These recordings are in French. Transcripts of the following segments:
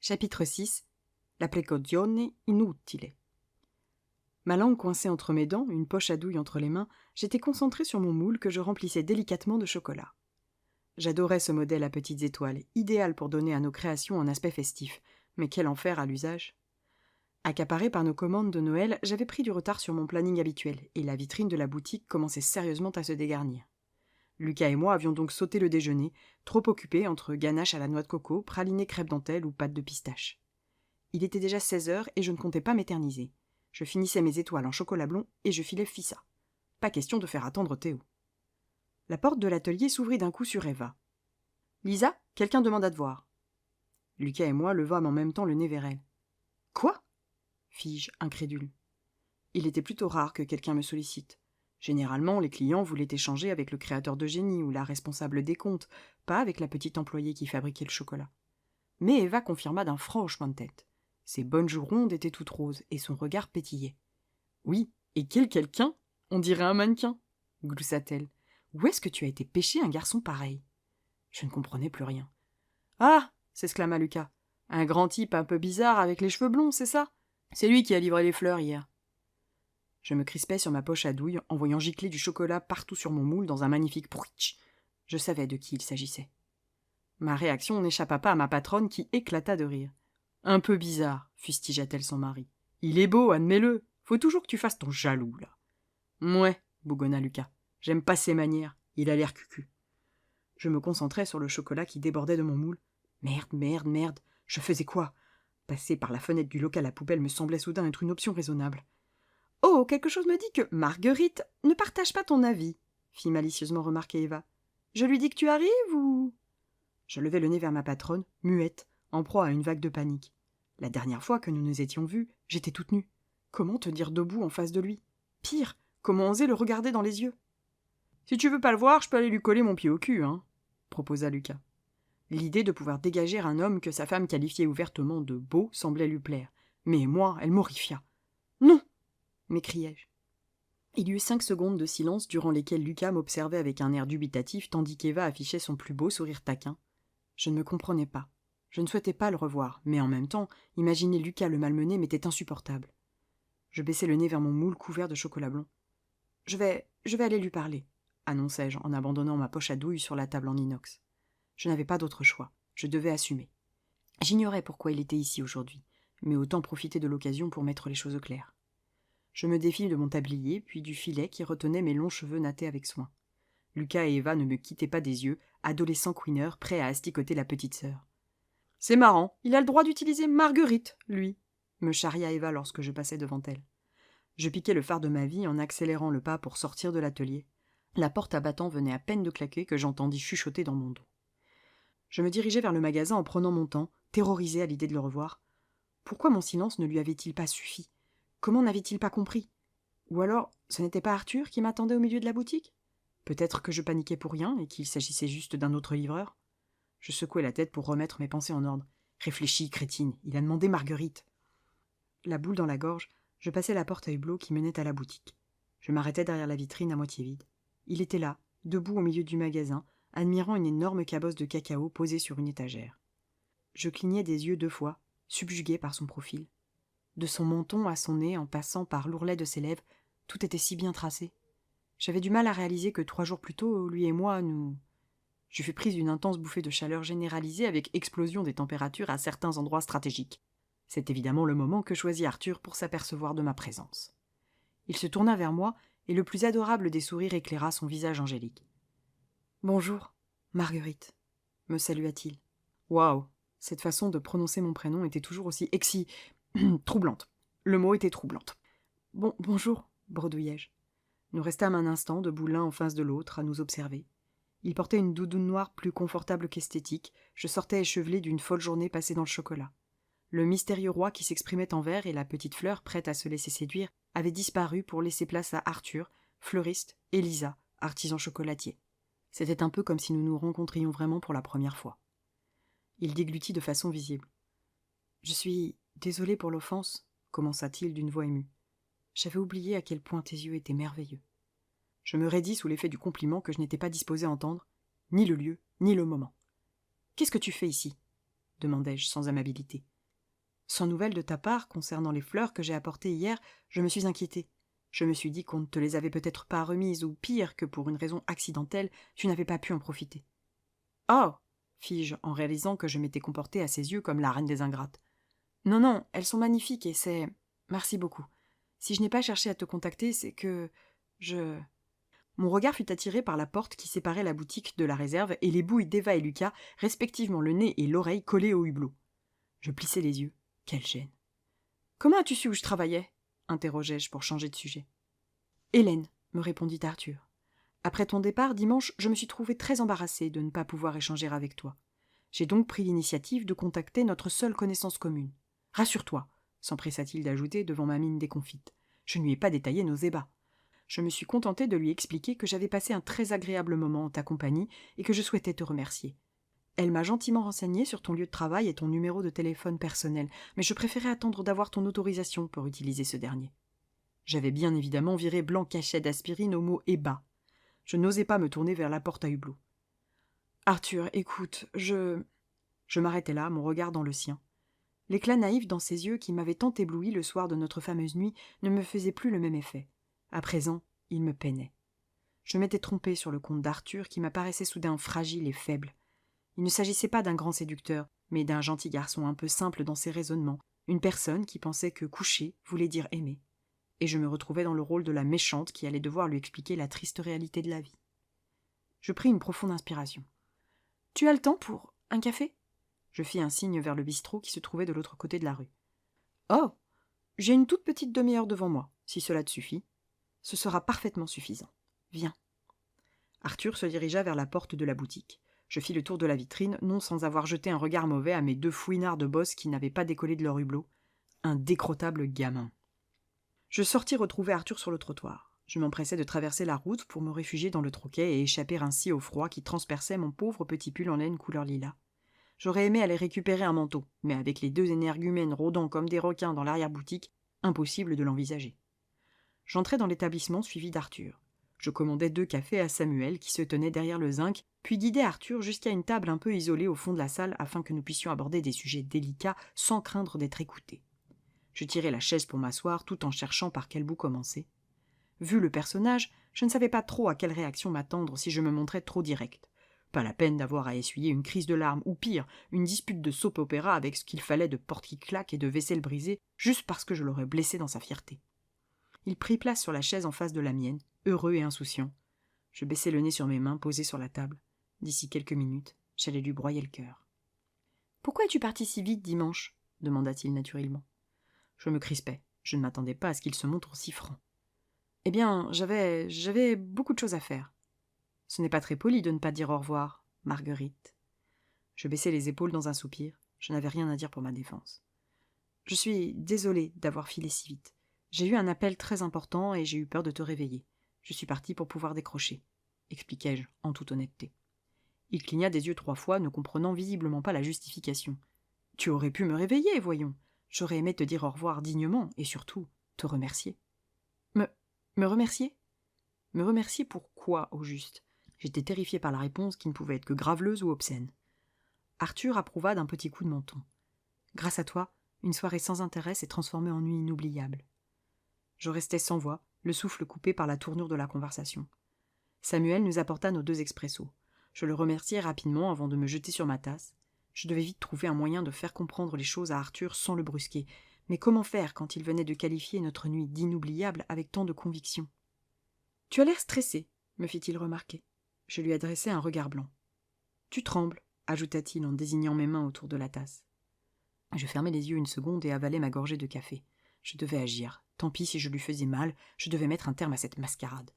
Chapitre 6. La precauzione inutile. Ma langue coincée entre mes dents, une poche à douille entre les mains, j'étais concentrée sur mon moule que je remplissais délicatement de chocolat. J'adorais ce modèle à petites étoiles, idéal pour donner à nos créations un aspect festif. Mais quel enfer à l'usage! Accaparé par nos commandes de Noël, j'avais pris du retard sur mon planning habituel, et la vitrine de la boutique commençait sérieusement à se dégarnir. Lucas et moi avions donc sauté le déjeuner, trop occupés entre ganache à la noix de coco, praliné crêpe dentelle ou pâte de pistache. Il était déjà 16h et je ne comptais pas m'éterniser. Je finissais mes étoiles en chocolat blond et je filais Fissa. Pas question de faire attendre Théo. La porte de l'atelier s'ouvrit d'un coup sur Eva. « Lisa, quelqu'un demande à te voir. » Lucas et moi levâmes en même temps le nez vers elle. « Quoi ?» fis-je, incrédule. Il était plutôt rare que quelqu'un me sollicite. Généralement, les clients voulaient échanger avec le créateur de génie ou la responsable des comptes, pas avec la petite employée qui fabriquait le chocolat. Mais Eva confirma d'un franc hochement de tête. Ses bonnes joues rondes étaient toutes roses et son regard pétillait. « Oui, et quel quelqu'un ? On dirait un mannequin !» gloussa-t-elle. « Où est-ce que tu as été pêcher un garçon pareil ?» Je ne comprenais plus rien. « Ah !» s'exclama Lucas. « Un grand type un peu bizarre avec les cheveux blonds, c'est ça ? C'est lui qui a livré les fleurs hier. » Je me crispais sur ma poche à douille en voyant gicler du chocolat partout sur mon moule dans un magnifique prouitch. Je savais de qui il s'agissait. Ma réaction n'échappa pas à ma patronne qui éclata de rire. « Un peu bizarre, fustigea-t-elle son mari. « Il est beau, admets-le. Faut toujours que tu fasses ton jaloux, là. »« Mouais, bougonna Lucas. J'aime pas ses manières. Il a l'air cucu. » Je me concentrais sur le chocolat qui débordait de mon moule. Merde. Je faisais quoi ? Passer par la fenêtre du local à poubelle me semblait soudain être une option raisonnable. « Oh, quelque chose me dit que Marguerite ne partage pas ton avis, » fit malicieusement remarquer Eva. « Je lui dis que tu arrives ou… » Je levai le nez vers ma patronne, muette, en proie à une vague de panique. La dernière fois que nous nous étions vus, j'étais toute nue. Comment tenir debout en face de lui ? Pire, comment oser le regarder dans les yeux ? « Si tu veux pas le voir, je peux aller lui coller mon pied au cul, hein » proposa Lucas. L'idée de pouvoir dégager un homme que sa femme qualifiait ouvertement de beau semblait lui plaire. Mais moi, elle m'horrifia. « Non !» m'écriai-je. Il y eut 5 secondes de silence durant lesquelles Lucas m'observait avec un air dubitatif tandis qu'Eva affichait son plus beau sourire taquin. Je ne me comprenais pas. Je ne souhaitais pas le revoir, mais en même temps, imaginer Lucas le malmener m'était insupportable. Je baissai le nez vers mon moule couvert de chocolat blond. « Je vais aller lui parler, » annonçai-je en abandonnant ma poche à douille sur la table en inox. Je n'avais pas d'autre choix. Je devais assumer. J'ignorais pourquoi il était ici aujourd'hui, mais autant profiter de l'occasion pour mettre les choses au clair. Je me défis de mon tablier, puis du filet qui retenait mes longs cheveux nattés avec soin. Lucas et Eva ne me quittaient pas des yeux, adolescents couineurs prêts à asticoter la petite sœur. « C'est marrant, il a le droit d'utiliser Marguerite, lui !» me charria Eva lorsque je passais devant elle. Je piquai le phare de ma vie en accélérant le pas pour sortir de l'atelier. La porte à battant venait à peine de claquer que j'entendis chuchoter dans mon dos. Je me dirigeai vers le magasin en prenant mon temps, terrorisé à l'idée de le revoir. Pourquoi mon silence ne lui avait-il pas suffi ? Comment n'avait-il pas compris ? Ou alors, ce n'était pas Arthur qui m'attendait au milieu de la boutique ? Peut-être que je paniquais pour rien et qu'il s'agissait juste d'un autre livreur ? Je secouai la tête pour remettre mes pensées en ordre. Réfléchis, crétine, il a demandé Marguerite. La boule dans la gorge, je passai la porte à hublot qui menait à la boutique. Je m'arrêtai derrière la vitrine à moitié vide. Il était là, debout au milieu du magasin, admirant une énorme cabosse de cacao posée sur une étagère. Je clignai des yeux 2 fois, subjugué par son profil. De son menton à son nez, en passant par l'ourlet de ses lèvres, tout était si bien tracé. J'avais du mal à réaliser que 3 jours plus tôt, lui et moi, nous… Je fus prise d'une intense bouffée de chaleur généralisée avec explosion des températures à certains endroits stratégiques. C'est évidemment le moment que choisit Arthur pour s'apercevoir de ma présence. Il se tourna vers moi et le plus adorable des sourires éclaira son visage angélique. « Bonjour, Marguerite », me salua-t-il. Waouh, cette façon de prononcer mon prénom était toujours aussi troublante. Le mot était troublante. « Bonjour », bredouillai-je. Nous restâmes un instant, debout l'un en face de l'autre, à nous observer. Il portait une doudoune noire plus confortable qu'esthétique. Je sortais échevelée d'une folle journée passée dans le chocolat. Le mystérieux roi qui s'exprimait en vers et la petite fleur prête à se laisser séduire avaient disparu pour laisser place à Arthur, fleuriste, et Lisa, artisan chocolatier. C'était un peu comme si nous nous rencontrions vraiment pour la première fois. Il déglutit de façon visible. « Je suis désolé pour l'offense, » commença-t-il d'une voix émue. « J'avais oublié à quel point tes yeux étaient merveilleux. » Je me raidis sous l'effet du compliment que je n'étais pas disposé à entendre, ni le lieu, ni le moment. « Qu'est-ce que tu fais ici ?» demandai-je sans amabilité. Sans nouvelles de ta part concernant les fleurs que j'ai apportées hier, je me suis inquiétée. Je me suis dit qu'on ne te les avait peut-être pas remises, ou pire, que pour une raison accidentelle, tu n'avais pas pu en profiter. Oh fis-je, en réalisant que je m'étais comportée à ses yeux comme la reine des ingrates. Non, non, elles sont magnifiques et c'est... Merci beaucoup. Si je n'ai pas cherché à te contacter, c'est que... je... Mon regard fut attiré par la porte qui séparait la boutique de la réserve et les bouilles d'Eva et Lucas, respectivement le nez et l'oreille collés au hublot. Je plissai les yeux. Quelle gêne. Comment as-tu su où je travaillais interrogeai-je pour changer de sujet. Hélène, me répondit Arthur. Après ton départ dimanche, je me suis trouvée très embarrassée de ne pas pouvoir échanger avec toi. J'ai donc pris l'initiative de contacter notre seule connaissance commune. Rassure-toi, s'empressa-t-il d'ajouter devant ma mine déconfite. Je ne lui ai pas détaillé nos ébats. Je me suis contentée de lui expliquer que j'avais passé un très agréable moment en ta compagnie et que je souhaitais te remercier. Elle m'a gentiment renseigné sur ton lieu de travail et ton numéro de téléphone personnel, mais je préférais attendre d'avoir ton autorisation pour utiliser ce dernier. J'avais bien évidemment viré blanc cachet d'aspirine au mot « ébat ». Je n'osais pas me tourner vers la porte à hublot. « Arthur, écoute, Je m'arrêtai là, mon regard dans le sien. L'éclat naïf dans ses yeux qui m'avait tant ébloui le soir de notre fameuse nuit ne me faisait plus le même effet. À présent, il me peinait. Je m'étais trompée sur le compte d'Arthur qui m'apparaissait soudain fragile et faible. Il ne s'agissait pas d'un grand séducteur, mais d'un gentil garçon un peu simple dans ses raisonnements, une personne qui pensait que coucher voulait dire aimer. Et je me retrouvais dans le rôle de la méchante qui allait devoir lui expliquer la triste réalité de la vie. Je pris une profonde inspiration. « Tu as le temps pour un café ?» Je fis un signe vers le bistrot qui se trouvait de l'autre côté de la rue. « Oh, j'ai une toute petite demi-heure devant moi, si cela te suffit. Ce sera parfaitement suffisant. Viens. » Arthur se dirigea vers la porte de la boutique. Je fis le tour de la vitrine, non sans avoir jeté un regard mauvais à mes deux fouinards de boss qui n'avaient pas décollé de leur hublot. Un décrottable gamin. Je sortis retrouver Arthur sur le trottoir. Je m'empressai de traverser la route pour me réfugier dans le troquet et échapper ainsi au froid qui transperçait mon pauvre petit pull en laine couleur lilas. J'aurais aimé aller récupérer un manteau, mais avec les deux énergumènes rôdant comme des requins dans l'arrière-boutique, impossible de l'envisager. J'entrai dans l'établissement suivi d'Arthur. Je commandai 2 cafés à Samuel qui se tenait derrière le zinc, puis guidai Arthur jusqu'à une table un peu isolée au fond de la salle afin que nous puissions aborder des sujets délicats sans craindre d'être écoutés. Je tirai la chaise pour m'asseoir tout en cherchant par quel bout commencer. Vu le personnage, je ne savais pas trop à quelle réaction m'attendre si je me montrais trop direct. Pas la peine d'avoir à essuyer une crise de larmes ou pire, une dispute de soap-opéra avec ce qu'il fallait de porte qui claque et de vaisselle brisée juste parce que je l'aurais blessé dans sa fierté. Il prit place sur la chaise en face de la mienne, heureux et insouciant. Je baissai le nez sur mes mains posées sur la table. D'ici quelques minutes, j'allais lui broyer le cœur. « Pourquoi es-tu parti si vite dimanche ?» demanda-t-il naturellement. Je me crispai. Je ne m'attendais pas à ce qu'il se montre si franc. « Eh bien, j'avais beaucoup de choses à faire. » « Ce n'est pas très poli de ne pas dire au revoir, Marguerite. » Je baissai les épaules dans un soupir. Je n'avais rien à dire pour ma défense. « Je suis désolée d'avoir filé si vite. J'ai eu un appel très important et j'ai eu peur de te réveiller. Je suis partie pour pouvoir décrocher, » expliquai-je en toute honnêteté. Il cligna des yeux 3 fois, ne comprenant visiblement pas la justification. « Tu aurais pu me réveiller, voyons. J'aurais aimé te dire au revoir dignement et surtout te remercier. » Me remercier ? Me remercier pour quoi, au juste ? J'étais terrifiée par la réponse qui ne pouvait être que graveleuse ou obscène. Arthur approuva d'un petit coup de menton. « Grâce à toi, une soirée sans intérêt s'est transformée en nuit inoubliable. » Je restais sans voix, le souffle coupé par la tournure de la conversation. Samuel nous apporta nos 2 expressos. Je le remerciai rapidement avant de me jeter sur ma tasse. Je devais vite trouver un moyen de faire comprendre les choses à Arthur sans le brusquer. Mais comment faire quand il venait de qualifier notre nuit d'inoubliable avec tant de conviction ? « Tu as l'air stressé, » me fit-il remarquer. Je lui adressai un regard blanc. « Tu trembles, » ajouta-t-il en désignant mes mains autour de la tasse. Je fermai les yeux une seconde et avalai ma gorgée de café. Je devais agir. Tant pis si je lui faisais mal, je devais mettre un terme à cette mascarade.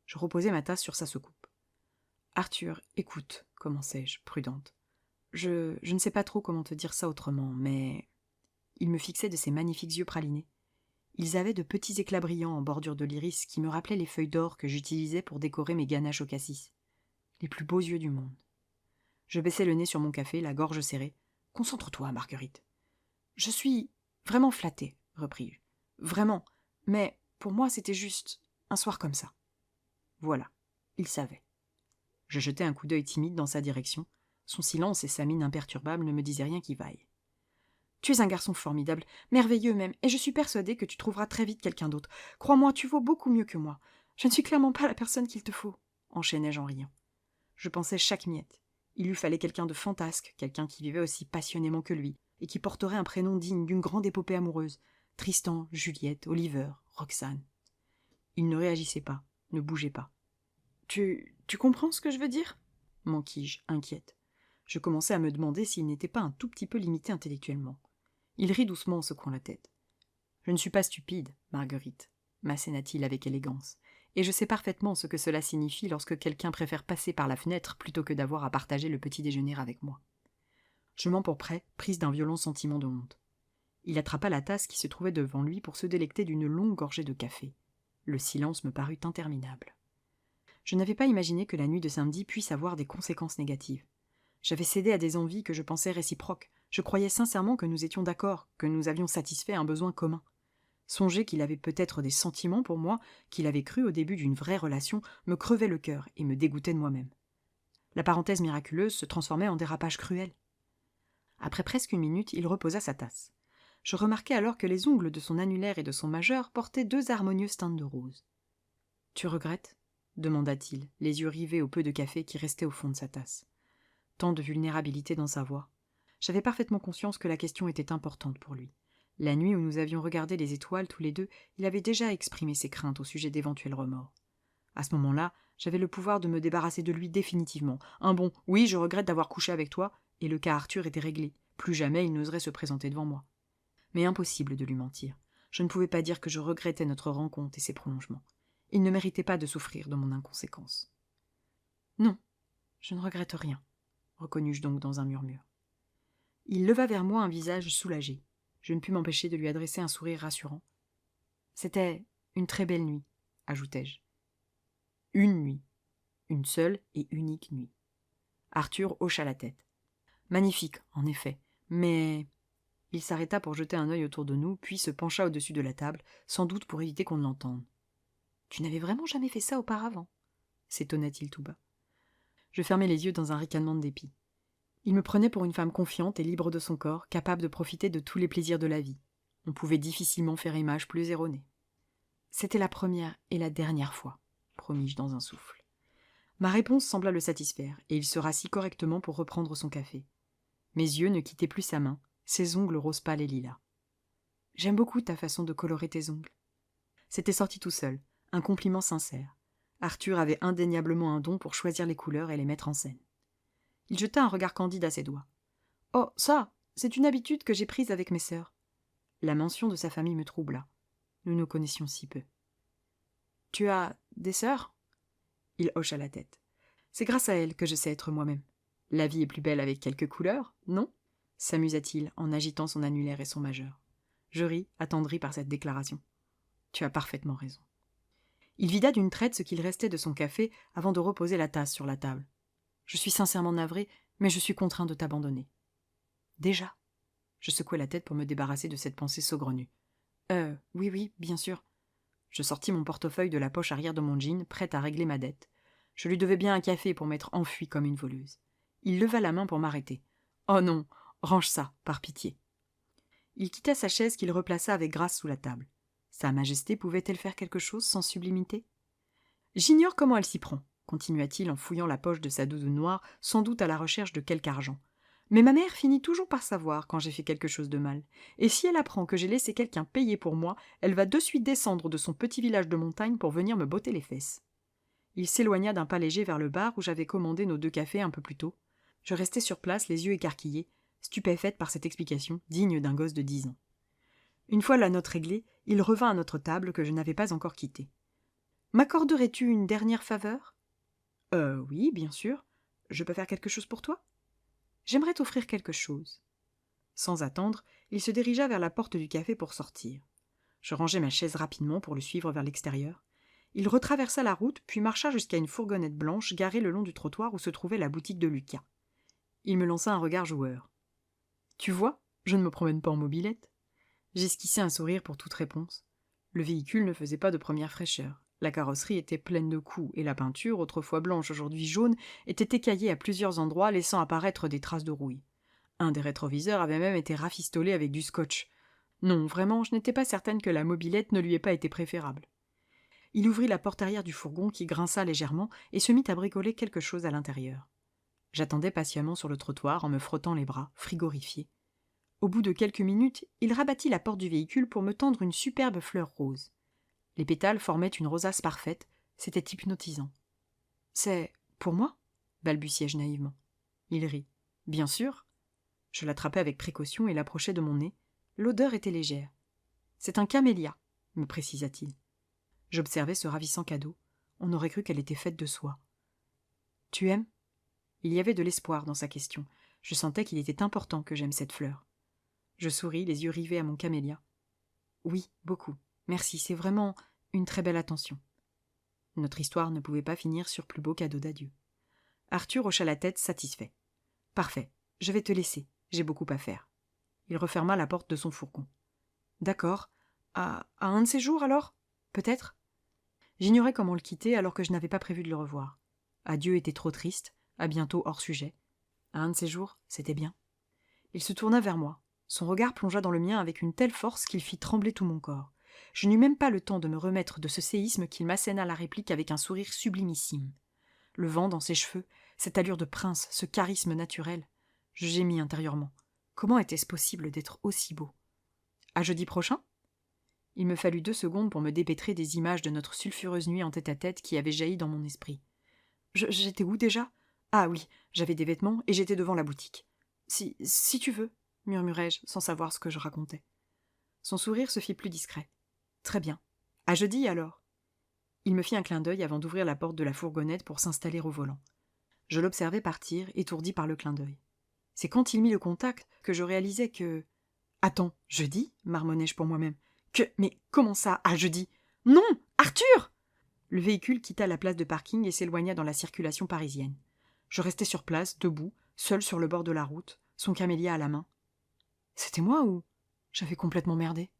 Je reposai ma tasse sur sa soucoupe. « Arthur, écoute, » commençai-je, prudente. Je ne sais pas trop comment te dire ça autrement, mais... Il me fixait de ses magnifiques yeux pralinés. Ils avaient de petits éclats brillants en bordure de l'iris qui me rappelaient les feuilles d'or que j'utilisais pour décorer mes ganaches au cassis. Les plus beaux yeux du monde. Je baissai le nez sur mon café, la gorge serrée. « Concentre-toi, Marguerite. »« Je suis vraiment flattée, » repris-je. « Vraiment. Mais pour moi, c'était juste un soir comme ça. » Voilà. Il savait. Je jetai un coup d'œil timide dans sa direction. Son silence et sa mine imperturbable ne me disaient rien qui vaille. Tu es un garçon formidable, merveilleux même, et je suis persuadée que tu trouveras très vite quelqu'un d'autre. Crois-moi, tu vaux beaucoup mieux que moi. Je ne suis clairement pas la personne qu'il te faut, enchaînai-je en riant. Je pensais chaque miette. Il lui fallait quelqu'un de fantasque, quelqu'un qui vivait aussi passionnément que lui, et qui porterait un prénom digne d'une grande épopée amoureuse. Tristan, Juliette, Oliver, Roxane. Il ne réagissait pas, ne bougeait pas. Tu comprends ce que je veux dire ? M'enquis-je, inquiète. Je commençais à me demander s'il n'était pas un tout petit peu limité intellectuellement. Il rit doucement en secouant la tête. Je ne suis pas stupide, Marguerite, m'asséna-t-il avec élégance, et je sais parfaitement ce que cela signifie lorsque quelqu'un préfère passer par la fenêtre plutôt que d'avoir à partager le petit déjeuner avec moi. Je m'empourprai, prise d'un violent sentiment de honte. Il attrapa la tasse qui se trouvait devant lui pour se délecter d'une longue gorgée de café. Le silence me parut interminable. Je n'avais pas imaginé que la nuit de samedi puisse avoir des conséquences négatives. J'avais cédé à des envies que je pensais réciproques. Je croyais sincèrement que nous étions d'accord, que nous avions satisfait un besoin commun. Songer qu'il avait peut-être des sentiments pour moi, qu'il avait cru au début d'une vraie relation, me crevait le cœur et me dégoûtait de moi-même. La parenthèse miraculeuse se transformait en dérapage cruel. Après presque une minute, il reposa sa tasse. Je remarquai alors que les ongles de son annulaire et de son majeur portaient 2 harmonieuses teintes de rose. « Tu regrettes ?» demanda-t-il, les yeux rivés au peu de café qui restait au fond de sa tasse. Tant de vulnérabilité dans sa voix. J'avais parfaitement conscience que la question était importante pour lui. La nuit où nous avions regardé les étoiles tous les deux, il avait déjà exprimé ses craintes au sujet d'éventuels remords. À ce moment-là, j'avais le pouvoir de me débarrasser de lui définitivement. Un bon « oui, je regrette d'avoir couché avec toi », et le cas Arthur était réglé. Plus jamais il n'oserait se présenter devant moi. Mais impossible de lui mentir. Je ne pouvais pas dire que je regrettais notre rencontre et ses prolongements. Il ne méritait pas de souffrir de mon inconséquence. « Non, je ne regrette rien », reconnus-je donc dans un murmure. Il leva vers moi un visage soulagé. Je ne pus m'empêcher de lui adresser un sourire rassurant. « C'était une très belle nuit », ajoutai-je. « Une nuit. Une seule et unique nuit. » Arthur hocha la tête. « Magnifique, en effet, mais... » Il s'arrêta pour jeter un œil autour de nous, puis se pencha au-dessus de la table, sans doute pour éviter qu'on ne l'entende. « Tu n'avais vraiment jamais fait ça auparavant ?» s'étonna-t-il tout bas. Je fermai les yeux dans un ricanement de dépit. Il me prenait pour une femme confiante et libre de son corps, capable de profiter de tous les plaisirs de la vie. On pouvait difficilement faire image plus erronée. « C'était la première et la dernière fois, » promis-je dans un souffle. Ma réponse sembla le satisfaire, et il se rassit correctement pour reprendre son café. Mes yeux ne quittaient plus sa main, ses ongles rose pâle et lilas. « J'aime beaucoup ta façon de colorer tes ongles. » C'était sorti tout seul, un compliment sincère. Arthur avait indéniablement un don pour choisir les couleurs et les mettre en scène. Il jeta un regard candide à ses doigts. « Oh, ça, c'est une habitude que j'ai prise avec mes sœurs. » La mention de sa famille me troubla. Nous nous connaissions si peu. « Tu as des sœurs ?» Il hocha la tête. « C'est grâce à elles que je sais être moi-même. La vie est plus belle avec quelques couleurs, non ?» s'amusa-t-il en agitant son annulaire et son majeur. Je ris, attendri par cette déclaration. « Tu as parfaitement raison. » Il vida d'une traite ce qu'il restait de son café avant de reposer la tasse sur la table. « Je suis sincèrement navré, mais je suis contraint de t'abandonner. »« Déjà ?» Je secouai la tête pour me débarrasser de cette pensée saugrenue. « Oui, bien sûr. » Je sortis mon portefeuille de la poche arrière de mon jean, prête à régler ma dette. Je lui devais bien un café pour m'être enfuie comme une voleuse. Il leva la main pour m'arrêter. « Oh non, range ça, par pitié. » Il quitta sa chaise qu'il replaça avec grâce sous la table. Sa Majesté pouvait-elle faire quelque chose sans sublimité ? « J'ignore comment elle s'y prend, » continua-t-il en fouillant la poche de sa doudoune noire, sans doute à la recherche de quelque argent. « Mais ma mère finit toujours par savoir quand j'ai fait quelque chose de mal. Et si elle apprend que j'ai laissé quelqu'un payer pour moi, elle va de suite descendre de son petit village de montagne pour venir me botter les fesses. » Il s'éloigna d'un pas léger vers le bar où j'avais commandé nos 2 cafés un peu plus tôt. Je restai sur place, les yeux écarquillés, stupéfaite par cette explication, digne d'un gosse de 10 ans. Une fois la note réglée, il revint à notre table que je n'avais pas encore quittée. « M'accorderais-tu une dernière faveur ?»« Oui, bien sûr. Je peux faire quelque chose pour toi ?»« J'aimerais t'offrir quelque chose. » Sans attendre, il se dirigea vers la porte du café pour sortir. Je rangeai ma chaise rapidement pour le suivre vers l'extérieur. Il retraversa la route, puis marcha jusqu'à une fourgonnette blanche garée le long du trottoir où se trouvait la boutique de Lucas. Il me lança un regard joueur. « Tu vois, je ne me promène pas en mobilette. » J'esquissai un sourire pour toute réponse. Le véhicule ne faisait pas de première fraîcheur. La carrosserie était pleine de coups, et la peinture, autrefois blanche, aujourd'hui jaune, était écaillée à plusieurs endroits, laissant apparaître des traces de rouille. Un des rétroviseurs avait même été rafistolé avec du scotch. Non, vraiment, je n'étais pas certaine que la mobilette ne lui ait pas été préférable. Il ouvrit la porte arrière du fourgon qui grinça légèrement et se mit à bricoler quelque chose à l'intérieur. J'attendais patiemment sur le trottoir en me frottant les bras, frigorifié. Au bout de quelques minutes, il rabattit la porte du véhicule pour me tendre une superbe fleur rose. Les pétales formaient une rosace parfaite, c'était hypnotisant. « C'est pour moi ?» balbutiai-je naïvement. Il rit. « Bien sûr. » Je l'attrapai avec précaution et l'approchai de mon nez. L'odeur était légère. « C'est un camélia, » me précisa-t-il. J'observai ce ravissant cadeau. On aurait cru qu'elle était faite de soie. « Tu aimes ?» Il y avait de l'espoir dans sa question. Je sentais qu'il était important que j'aime cette fleur. Je souris, les yeux rivés à mon camélia. « Oui, beaucoup. Merci, c'est vraiment une très belle attention. » Notre histoire ne pouvait pas finir sur plus beau cadeau d'adieu. Arthur hocha la tête, satisfait. « Parfait, je vais te laisser, j'ai beaucoup à faire. » Il referma la porte de son fourgon. « D'accord. À un de ces jours, alors ? Peut-être ?» J'ignorais comment le quitter alors que je n'avais pas prévu de le revoir. Adieu était trop triste, à bientôt hors sujet. À un de ces jours, c'était bien. Il se tourna vers moi. Son regard plongea dans le mien avec une telle force qu'il fit trembler tout mon corps. Je n'eus même pas le temps de me remettre de ce séisme qu'il m'asséna la réplique avec un sourire sublimissime. Le vent dans ses cheveux, cette allure de prince, ce charisme naturel. Je gémis intérieurement. Comment était-ce possible d'être aussi beau ? À jeudi prochain ? Il me fallut 2 secondes pour me dépêtrer des images de notre sulfureuse nuit en tête-à-tête qui avaient jailli dans mon esprit. J'étais où déjà ? Ah oui, j'avais des vêtements et j'étais devant la boutique. Si tu veux, murmurai-je sans savoir ce que je racontais. Son sourire se fit plus discret. Très bien. À jeudi alors. Il me fit un clin d'œil avant d'ouvrir la porte de la fourgonnette pour s'installer au volant. Je l'observais partir, étourdi par le clin d'œil. C'est quand il mit le contact que je réalisais que... Attends, jeudi ? Marmonnai-je pour moi-même. Mais comment ça, à jeudi ? Non, Arthur ! Le véhicule quitta la place de parking et s'éloigna dans la circulation parisienne. Je restai sur place, debout, seul sur le bord de la route, son camélia à la main. C'était moi ou j'avais complètement merdé ?